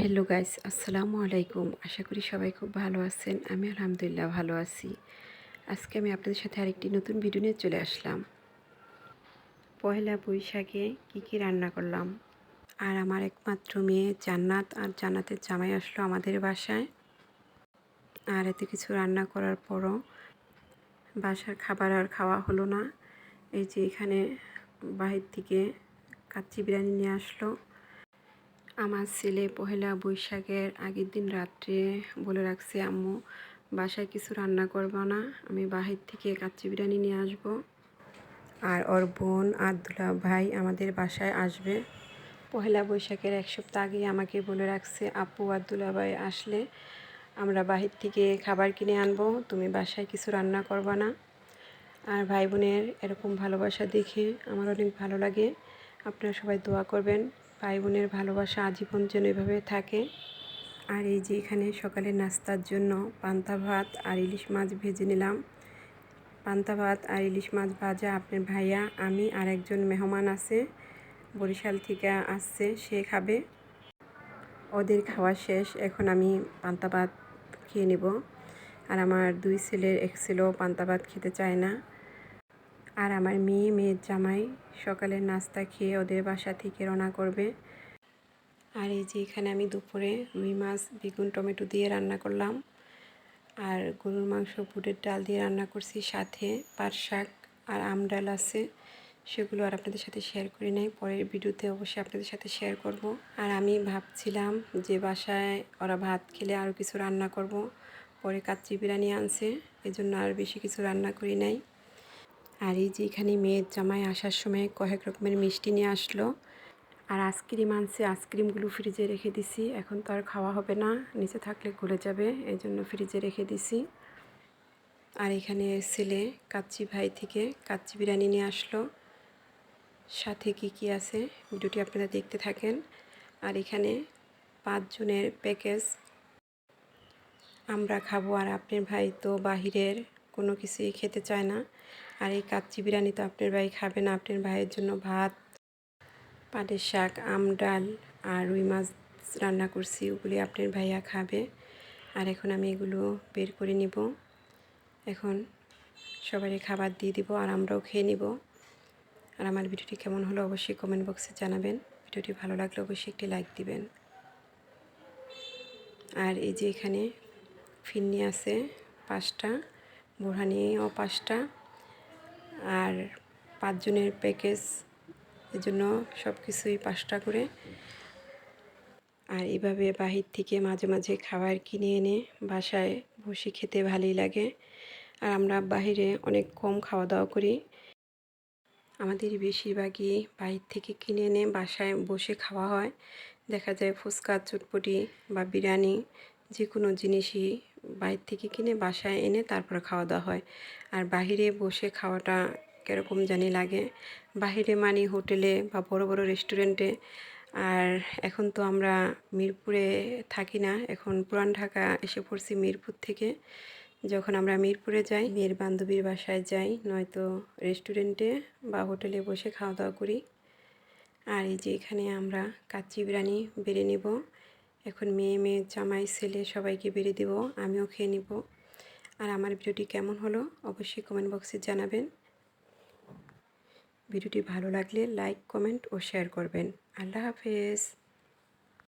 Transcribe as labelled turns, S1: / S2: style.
S1: Hello guys, আসসালামু আলাইকুম। আশা করি সবাই খুব ভালো আছেন। আমি আলহামদুলিল্লাহ ভালো আছি। আজকে আমি আপনাদের সাথে আরেকটি নতুন ভিডিও নিয়ে চলে আসলাম। পয়লা বৈশাখে কি রান্না করলাম। আর আমার একমাত্র মেয়ে জান্নাত আর জান্নাতের জামাই আসলো আমাদের বাসায়। আর এত কিছু রান্না করার পরও বাসার খাবার আর খাওয়া হলো না। এই যে এখানে বাহির থেকে কাচ্চি বিরিয়ানি নিয়ে আসলো। আমার ছেলে পহেলা বৈশাখের আগের দিন রাত্রে বলে রাখছে, আম্মু বাসায় কিছু রান্না করবো না, আমি বাহির থেকে কাচ্চি বিরিয়ানি নিয়ে আসব। আর ওর বোন আর দুলা ভাই আমাদের বাসায় আসবে। পহেলা বৈশাখের এক সপ্তাহ আগে আমাকে বলে রাখছে, আপু আর দুলা ভাই আসলে আমরা বাহির থেকে খাবার কিনে আনবো, তুমি বাসায় কিছু রান্না করবা না। আর ভাই বোনের এরকম ভালোবাসা দেখে আমার অনেক ভালো লাগে। আপনারা সবাই দোয়া করবেন ভাই বোনের ভালোবাসা আজীবন যেন এভাবে থাকে। আর এই যে এখানে সকালে নাস্তার জন্য পান্তা ভাত আর ইলিশ মাছ ভেজে নিলাম। পান্তা ভাত আর ইলিশ মাছ ভাজা আপনার ভাইয়া, আমি আর একজন মেহমান আছে বরিশাল থেকে আসছে, সে খাবে। ওদের খাওয়া শেষ, এখন আমি পান্তা ভাত খেয়ে নেব। আর আমার দুই ছেলের এক ছেলেও পান্তা ভাত খেতে চায় না। আর আমার মেয়ের জামাই সকালের নাস্তা খেয়ে ওদের বাসা থেকে রওনা করবে। আর এই যে এখানে আমি দুপুরে রুই মাছ বেগুন টমেটো দিয়ে রান্না করলাম। আর গরুর মাংস বুটের ডাল দিয়ে রান্না করছি, সাথে পাট শাক আর আম ডাল আছে, সেগুলো আর আপনাদের সাথে শেয়ার করি নাই। পরের ভিডিওতে অবশ্যই আপনাদের সাথে শেয়ার করব। আর আমি ভাবছিলাম যে বাসায় ওরা ভাত খেলে আরও কিছু রান্না করব, পরে কাচ্চি বিরিয়ানি আনছে, এজন্য আর বেশি কিছু রান্না করি নাই। আর এই যে এখানে মেয়ের জামাই আসার সময় কয়েক রকমের মিষ্টি নিয়ে আসলো। আর আইসক্রিম আনছে, আইসক্রিমগুলো ফ্রিজে রেখে দিছি, এখন তো আর খাওয়া হবে না, নিচে থাকলে গলে যাবে, এই জন্য ফ্রিজে রেখে দিছি। আর এখানে ছেলে কাচ্চি ভাই থেকে কাচ্চি বিরিয়ানি নিয়ে আসলো, সাথে কি আছে ভিডিওটি আপনারা দেখতে থাকেন। আর এখানে 5 জনের প্যাকেজ আমরা খাবো। আর আপনার ভাই তো বাহিরের কোনো কিছুই খেতে চায় না। আর এই কাচ্চি বিরিয়ানি তো আপনার ভাই খাবে না, আপনার ভাইয়ের জন্য ভাত, পাটের শাক, আম ডাল আর রুই মাছ রান্না করছি, ওগুলি আপনার ভাইয়া খাবে। আর এখন আমি এগুলো বের করে নিব, এখন সবারই খাবার দিয়ে দিব আর আমরাও খেয়ে নিব। আর আমার ভিডিওটি কেমন হলো অবশ্যই কমেন্ট বক্সে জানাবেন। ভিডিওটি ভালো লাগলে অবশ্যই একটি লাইক দিবেন। আর এই যে এখানে ফিরনি আছে 5টা, বোরহানিও 5টা, আর 5 জনের প্যাকেজ, এজন্য সব কিছুই 5টা করে। আর এভাবে বাহির থেকে মাঝে মাঝে খাবার কিনে এনে বাসায় বসে খেতে ভালোই লাগে। আর আমরা বাহিরে অনেক কম খাওয়া দাওয়া করি, আমাদের বেশিরভাগই বাহির থেকে কিনে এনে বাসায় বসে খাওয়া হয়। দেখা যায় ফুচকা, চটপটি বা বিরিয়ানি যে কোনো জিনিসই বাহির থেকে কিনে বাসায় এনে তারপরে খাওয়া দাওয়া হয়। আর বাহিরে বসে খাওয়াটা কীরকম জানি লাগে, বাহিরে মানে হোটেলে বা বড় বড় রেস্টুরেন্টে। আর এখন তো আমরা মিরপুরে থাকি না, এখন পুরান ঢাকা এসে পড়ছি মিরপুর থেকে। যখন আমরা মিরপুরে যাই, মেয়ের বান্ধবীর বাসায় যাই, নয়তো রেস্টুরেন্টে বা হোটেলে বসে খাওয়া দাওয়া করি। আর এই যে এখানে আমরা কাচ্চি বিরিয়ানি বেড়ে নেব, এখন মেয়ে জামাই ছেলে সবাইকে বেড়ে দেব, আমিও খেয়ে নেব। আর আমার ভিডিওটি কেমন হলো অবশ্যই কমেন্ট বক্সে জানাবেন। ভিডিওটি ভালো লাগলে লাইক, কমেন্ট ও শেয়ার করবেন। আল্লাহ হাফেজ।